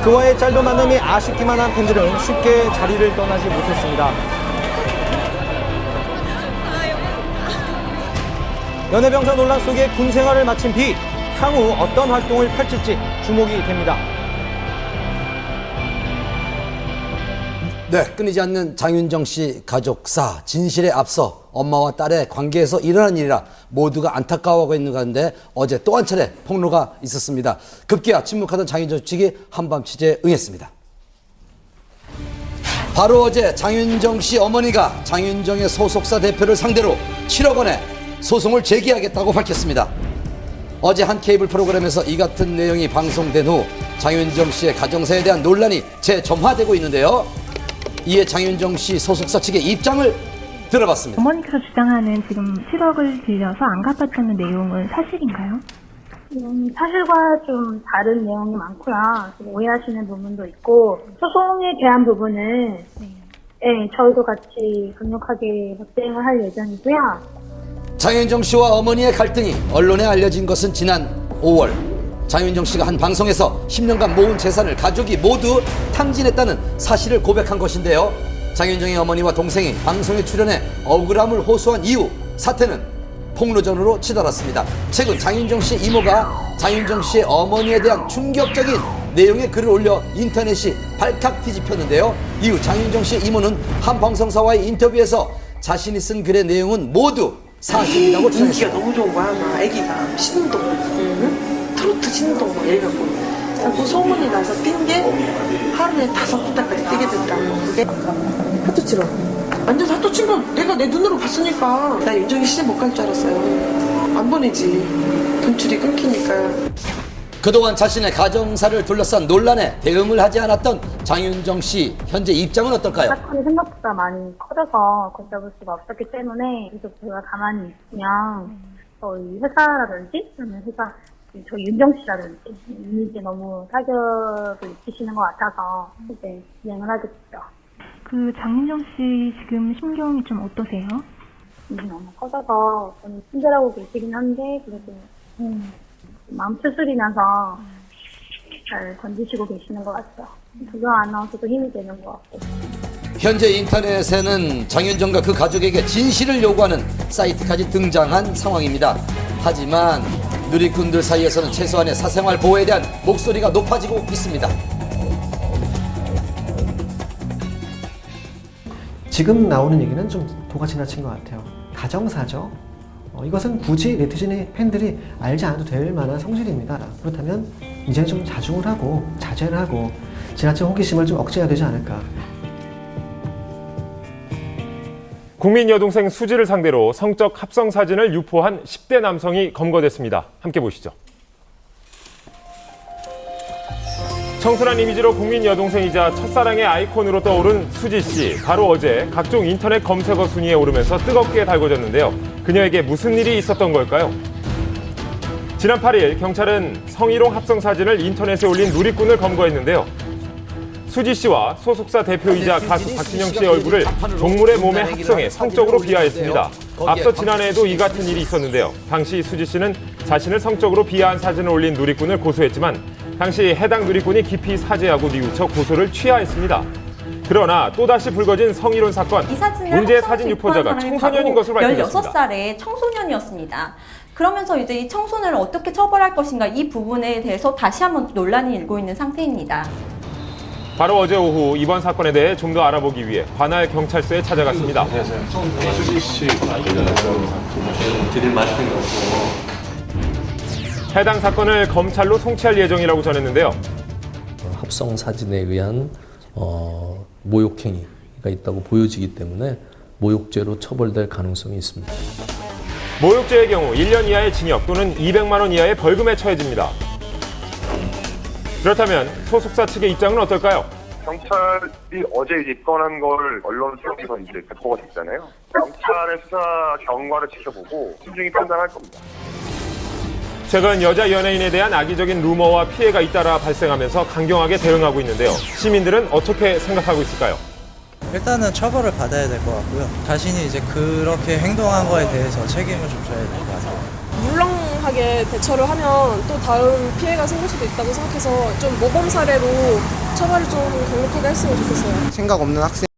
그와의 짤도 만남이 아쉽기만 한 팬들은 쉽게 자리를 떠나지 못했습니다. 연예병사 논란 속에 군 생활을 마친 비, 향후 어떤 활동을 펼칠지 주목이 됩니다. 네, 끊이지 않는 장윤정 씨 가족사 진실에 앞서 엄마와 딸의 관계에서 일어난 일이라 모두가 안타까워하고 있는 가운데 어제 또 한 차례 폭로가 있었습니다. 급기야 침묵하던 장윤정 측이 한밤 취재에 응했습니다. 바로 어제 장윤정 씨 어머니가 장윤정의 소속사 대표를 상대로 7억 원의 소송을 제기하겠다고 밝혔습니다. 어제 한 케이블 프로그램에서 이 같은 내용이 방송된 후 장윤정 씨의 가정사에 대한 논란이 재점화되고 있는데요. 이에 장윤정 씨 소속사 측의 입장을 들어봤습니다. 어머니께서 주장하는 지금 7억을 빌려서 안 갚았다는 내용은 사실인가요? 사실과 좀 다른 내용이 많고요. 좀 오해하시는 부분도 있고 소송에 대한 부분은 저희도 같이 강력하게 대응을 할 예정이고요. 장윤정 씨와 어머니의 갈등이 언론에 알려진 것은 지난 5월 장윤정 씨가 한 방송에서 10년간 모은 재산을 가족이 모두 탕진했다는 사실을 고백한 것인데요. 장윤정의 어머니와 동생이 방송에 출연해 억울함을 호소한 이후 사태는 폭로전으로 치달았습니다. 최근 장윤정 씨의 이모가 장윤정 씨의 어머니에 대한 충격적인 내용의 글을 올려 인터넷이 발칵 뒤집혔는데요. 이후 장윤정 씨의 이모는 한 방송사와의 인터뷰에서 자신이 쓴 글의 내용은 모두 사실이라고 주장했습니다. 인기가 너무 좋은 거야. 막 애기가 신동, 트로트 신동 막 이래갖고 자꾸 소문이 나서 뛴 게 하루에 5군데까지 뛰게 됐다고. 그게 하도 치러. 완전 사또 친 거 내가 내 눈으로 봤으니까 나 윤정이 시집 못 갈 줄 알았어요. 안 보내지. 돈줄이 끊기니까. 그동안 자신의 가정사를 둘러싼 논란에 대응을 하지 않았던 장윤정 씨 현재 입장은 어떨까요? 사건이 생각보다 많이 커져서 걷잡을 수가 없었기 때문에 계속 제가 가만히 있으면 저희 회사라든지 아니면 회사 저희 윤정 씨라든지 이미지에 너무 타격을 입히시는 것 같아서 이제 진행을 하게 됐죠. 그 장윤정 씨 지금 심경이 좀 어떠세요? 일이 너무 커져서 저는 친절하고 계시긴 한데 그래도 마음 수술이 나서 잘 건지시고 계시는 것 같아요. 조경 아나운서도 힘이 되는 것 같고. 현재 인터넷에는 장윤정과 그 가족에게 진실을 요구하는 사이트까지 등장한 상황입니다. 하지만 누리꾼들 사이에서는 최소한의 사생활 보호에 대한 목소리가 높아지고 있습니다. 지금 나오는 얘기는 좀 도가 지나친 것 같아요. 가정사죠. 이것은 굳이 네티즌의 팬들이 알지 않아도 될 만한 성질입니다. 그렇다면 이제는 좀 자중을 하고 자제를 하고 지나친 호기심을 좀 억제해야 되지 않을까. 국민 여동생 수지를 상대로 성적 합성 사진을 유포한 10대 남성이 검거됐습니다. 함께 보시죠. 청순한 이미지로 국민 여동생이자 첫사랑의 아이콘으로 떠오른 수지 씨. 바로 어제 각종 인터넷 검색어 순위에 오르면서 뜨겁게 달궈졌는데요. 그녀에게 무슨 일이 있었던 걸까요? 지난 8일 경찰은 성희롱 합성 사진을 인터넷에 올린 누리꾼을 검거했는데요. 수지 씨와 소속사 대표이자 가수 박진영 씨의 얼굴을 동물의 몸에 합성해 성적으로 비하했습니다. 앞서 지난해에도 이 같은 일이 있었는데요. 당시 수지 씨는 자신을 성적으로 비하한 사진을 올린 누리꾼을 고소했지만 당시 해당 누리꾼이 깊이 사죄하고 뉘우쳐 고소를 취하했습니다. 그러나 또다시 불거진 성희롱 사건, 문제의 사진 유포자가 청소년인 것으로 밝혀졌습니다. 16살의 청소년이었습니다. 그러면서 이제 이 청소년을 어떻게 처벌할 것인가 이 부분에 대해서 다시 한번 논란이 일고 있는 상태입니다. 바로 어제 오후 이번 사건에 대해 좀 더 알아보기 위해 관할 경찰서에 찾아갔습니다. 안녕하세요. 수지 씨 드릴 말씀이 없고. 해당 사건을 검찰로 송치할 예정이라고 전했는데요. 합성 사진에 의한 모욕행위가 있다고 보여지기 때문에 모욕죄로 처벌될 가능성이 있습니다. 모욕죄의 경우 1년 이하의 징역 또는 200만 원 이하의 벌금에 처해집니다. 그렇다면 소속사 측의 입장은 어떨까요? 경찰이 어제 이제 입건한 걸 언론 통해서 이제 배포가 됐잖아요. 경찰의 수사 경과를 지켜보고 신중히 판단할 겁니다. 최근 여자 연예인에 대한 악의적인 루머와 피해가 잇따라 발생하면서 강경하게 대응하고 있는데요. 시민들은 어떻게 생각하고 있을까요? 일단은 처벌을 받아야 될 것 같고요. 자신이 이제 그렇게 행동한 거에 대해서 책임을 좀 져야 될 것 같아요. 물렁하게 대처를 하면 또 다음 피해가 생길 수도 있다고 생각해서 좀 모범 사례로 처벌을 좀 강력하게 했으면 좋겠어요. 생각 없는 학생